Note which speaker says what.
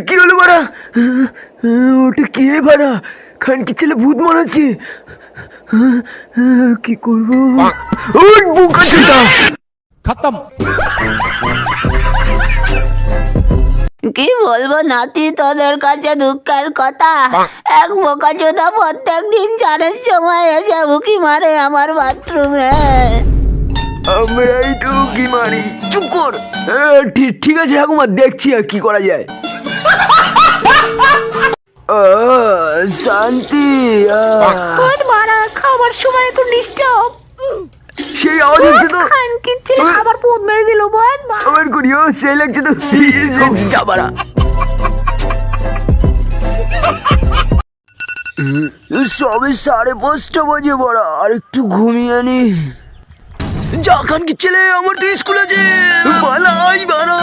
Speaker 1: কি হলো বাড়া? ওটা কে বাড়া? খানকির ছেলে ভূত মনে হচ্ছে। কি করবো? ওই বোকা চোদা!
Speaker 2: खत्म।
Speaker 3: কি বলবো নাতি, তোদের কাছে দুঃখের কথা। এক বোকাচোদা প্রত্যেক দিন চারের সময় এসে উকি মারে আমার বাথরুমে।
Speaker 1: আমরাই তো কি মারি। চুপ কর। ঠিক আছে ঠাকুমা, দেখছি আর কি করা যায়। শান্তি।
Speaker 3: মারা খাবার সময় তো ডিস্টার্ব।
Speaker 1: সেই আওয়াজ হচ্ছে তো।
Speaker 3: খানকির ছেলে খাবার পোদ মেরে দিল। বল
Speaker 1: আমার করি সেই লাগছে তো। যাবারা সবে 5:30 বাজে বড়া, আর একটু ঘুমিয়ে নি। যা খানকির ছেলে, আমার তো স্কুল আছে। পালাই বাড়া।